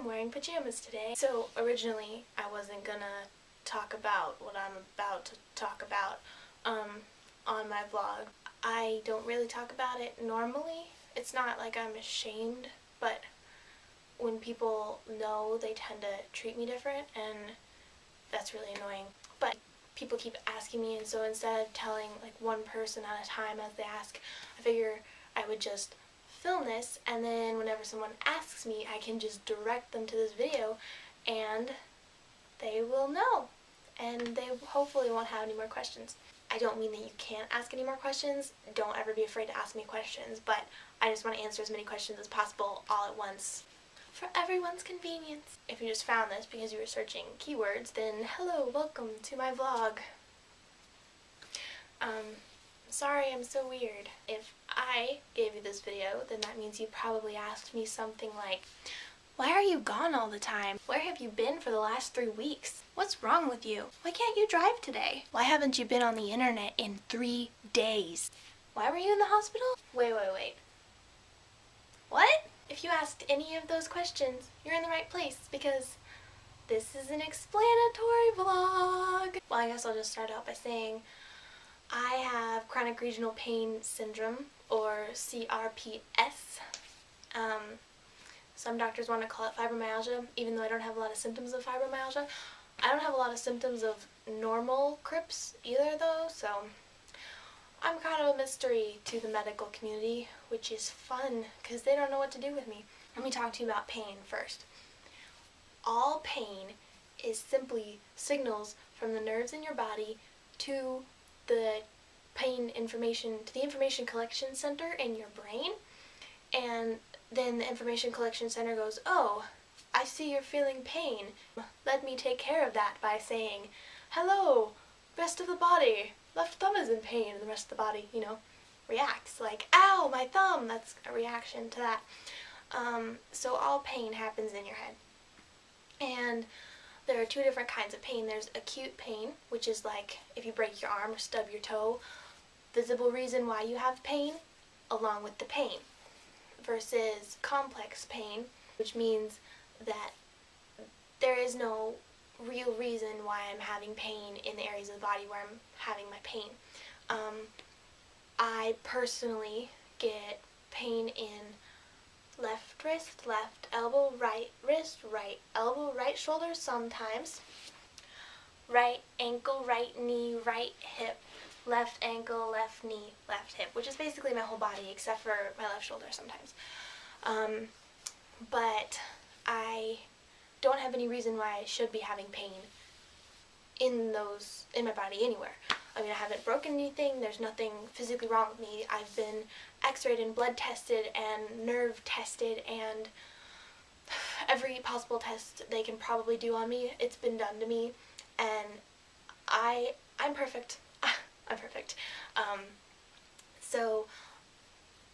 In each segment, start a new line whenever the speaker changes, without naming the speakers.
I'm wearing pajamas today. So originally I wasn't gonna talk about what I'm about to talk about on my vlog. I don't really talk about it normally. It's not like I'm ashamed, but when people know, they tend to treat me different, and that's really annoying. But people keep asking me, and so instead of telling like one person at a time as they ask, I figure I would just film this, and then whenever someone asks me, I can just direct them to this video and they will know, and they hopefully won't have any more questions. I don't mean that you can't ask any more questions. Don't ever be afraid to ask me questions, but I just want to answer as many questions as possible all at once for everyone's convenience. If you just found this because you were searching keywords, then hello, welcome to my vlog. Sorry I'm so weird. If I gave you this video, then that means you probably asked me something like, why are you gone all the time? Where have you been for the last 3 weeks? What's wrong with you? Why can't you drive today? Why haven't you been on the internet in 3 days? Why were you in the hospital? Wait. What? If you asked any of those questions, you're in the right place, because this is an explanatory vlog. Well, I guess I'll just start out by saying I have chronic regional pain syndrome, or CRPS. Some doctors want to call it fibromyalgia, even though I don't have a lot of symptoms of fibromyalgia. I don't have a lot of symptoms of normal CRPS either, though, so I'm kind of a mystery to the medical community, which is fun because they don't know what to do with me. Let me talk to you about pain first. All pain is simply signals from the nerves in your body to the information collection center in your brain, and then the information collection center goes, oh, I see you're feeling pain. Let me take care of that by saying, hello, rest of the body. Left thumb is in pain, and the rest of the body, reacts. Like, ow, my thumb. That's a reaction to that. So all pain happens in your head. And there are 2 different kinds of pain. There's acute pain, which is like if you break your arm or stub your toe, visible reason why you have pain, along with the pain. Versus complex pain, which means that there is no real reason why I'm having pain in the areas of the body where I'm having my pain. I personally get pain in left wrist, left elbow, right wrist, right elbow, right shoulder sometimes, right ankle, right knee, right hip, left ankle, left knee, left hip, which is basically my whole body except for my left shoulder sometimes. But I don't have any reason why I should be having pain in my body anywhere. I mean, I haven't broken anything, there's nothing physically wrong with me. I've been x-rayed and blood tested and nerve tested and every possible test they can probably do on me, it's been done to me, and I'm perfect. I'm perfect. So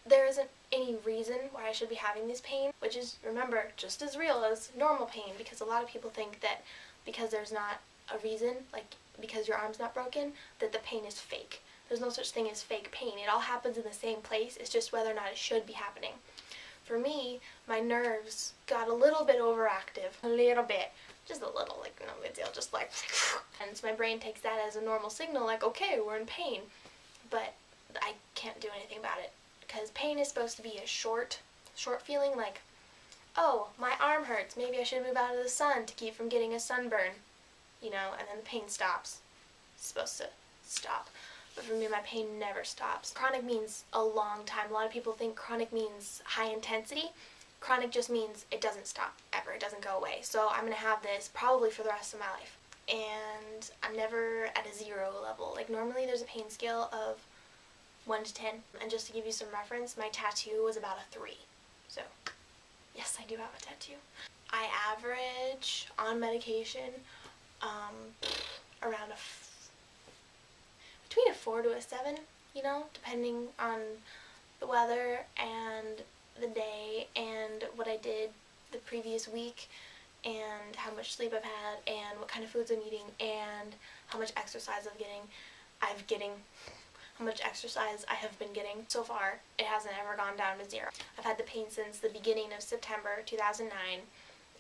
there isn't any reason why I should be having this pain, which is, remember, just as real as normal pain, because a lot of people think that because there's not a reason, like because your arm's not broken, that the pain is fake. There's no such thing as fake pain. It all happens in the same place. It's just whether or not it should be happening. For me, my nerves got a little bit overactive. A little bit. Just a little, like no big deal, just like, and so my brain takes that as a normal signal, like, okay, we're in pain. But I can't do anything about it, because pain is supposed to be a short feeling, like, oh, my arm hurts, maybe I should move out of the sun to keep from getting a sunburn, and then the pain stops. It's supposed to stop. But for me, my pain never stops. Chronic means a long time. A lot of people think chronic means high intensity. Chronic just means it doesn't stop ever. It doesn't go away. So I'm going to have this probably for the rest of my life. And I'm never at a 0 level. Like, normally there's a pain scale of 1 to 10. And just to give you some reference, my tattoo was about a 3. So, yes, I do have a tattoo. I average on medication around between a 4 to a 7, depending on the weather and the day and what I did the previous week and how much sleep I've had and what kind of foods I'm eating and how much exercise how much exercise I have been getting. So far, it hasn't ever gone down to 0. I've had the pain since the beginning of September 2009,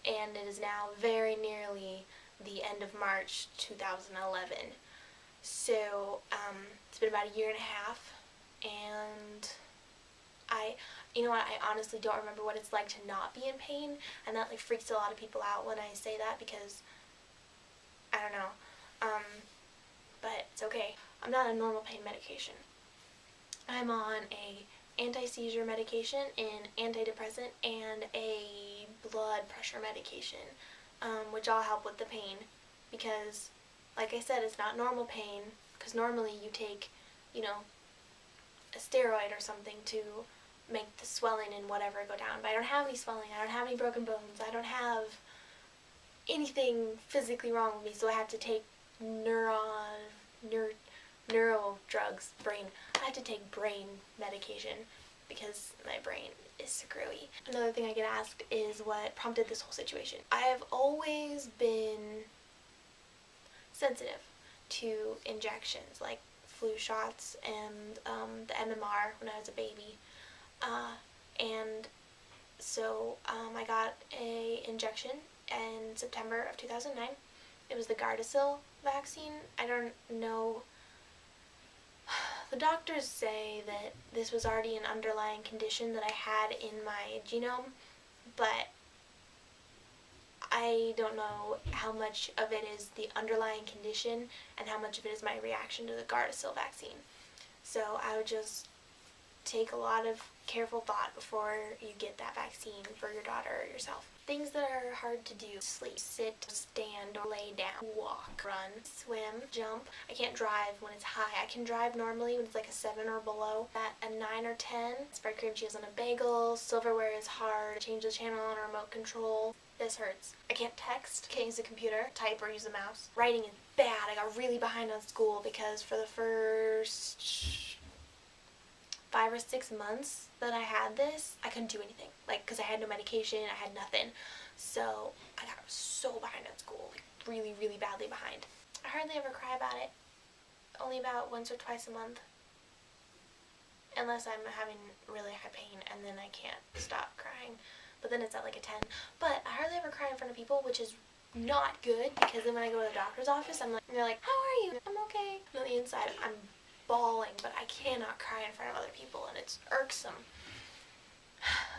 and it is now very nearly the end of March 2011. So it's been about a year and a half, and you know what, I honestly don't remember what it's like to not be in pain, and that like freaks a lot of people out when I say that, because I don't know, but it's okay. I'm not on normal pain medication. I'm on a anti-seizure medication, an antidepressant, and a blood pressure medication, which all help with the pain, because like I said, it's not normal pain, because normally you take, you know, a steroid or something to make the swelling and whatever go down, but I don't have any swelling, I don't have any broken bones, I don't have anything physically wrong with me, so I have to take neuro drugs, I have to take brain medication because my brain is screwy. Another thing I get asked is what prompted this whole situation. I have always been sensitive to injections, like flu shots and the MMR when I was a baby. And so I got a injection in September of 2009. It was the Gardasil vaccine. I don't know. The doctors say that this was already an underlying condition that I had in my genome, but I don't know how much of it is the underlying condition and how much of it is my reaction to the Gardasil vaccine. So I would just take a lot of careful thought before you get that vaccine for your daughter or yourself. Things that are hard to do: sleep, sit, stand, or lay down, walk, run, swim, jump. I can't drive when it's high. I can drive normally when it's like a 7 or below. At a 9 or 10, spread cream cheese on a bagel. Silverware is hard. Change the channel on a remote control. This hurts. I can't text, can't use a computer, type, or use a mouse. Writing is bad. I got really behind on school because for the first 5 or 6 months that I had this, I couldn't do anything. Like, because I had no medication, I had nothing. So I got so behind on school, like really, really badly behind. I hardly ever cry about it. Only about once or twice a month. Unless I'm having really high pain and then I can't stop crying. But then it's at like a 10. But I hardly ever cry in front of people, which is not good, because then when I go to the doctor's office, I'm like, they're like, how are you? I'm okay. And on the inside, I'm bawling, but I cannot cry in front of other people, and it's irksome.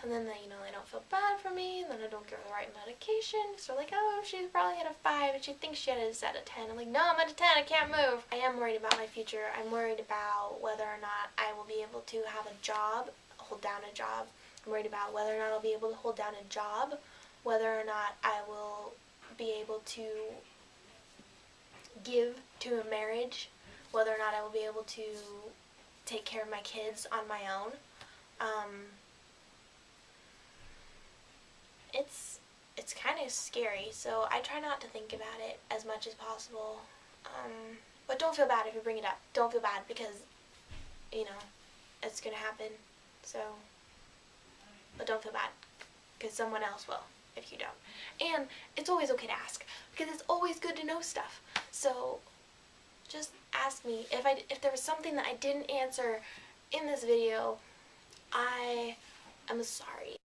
And then they, they don't feel bad for me, and then I don't give her the right medication, so they're like, oh, she's probably at a 5, and she thinks she is at a 10. I'm like, no, I'm at a 10, I can't move. I am worried about my future. I'm worried about whether or not I will be able to have a job, hold down a job. I'm worried about whether or not I'll be able to hold down a job, whether or not I will be able to give to a marriage, whether or not I will be able to take care of my kids on my own. It's kind of scary, so I try not to think about it as much as possible. But don't feel bad if you bring it up. Don't feel bad, because, it's going to happen. So, but don't feel bad, because someone else will if you don't. And it's always okay to ask, because it's always good to know stuff. So just ask me. If there was something that I didn't answer in this video, I am sorry.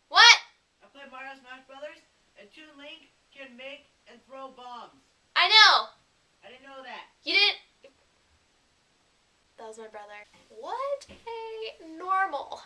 What?
I play Mario Smash Brothers, and Toon Link can make and throw bombs.
I know!
I didn't know that.
You didn't? That was my brother. What a normal.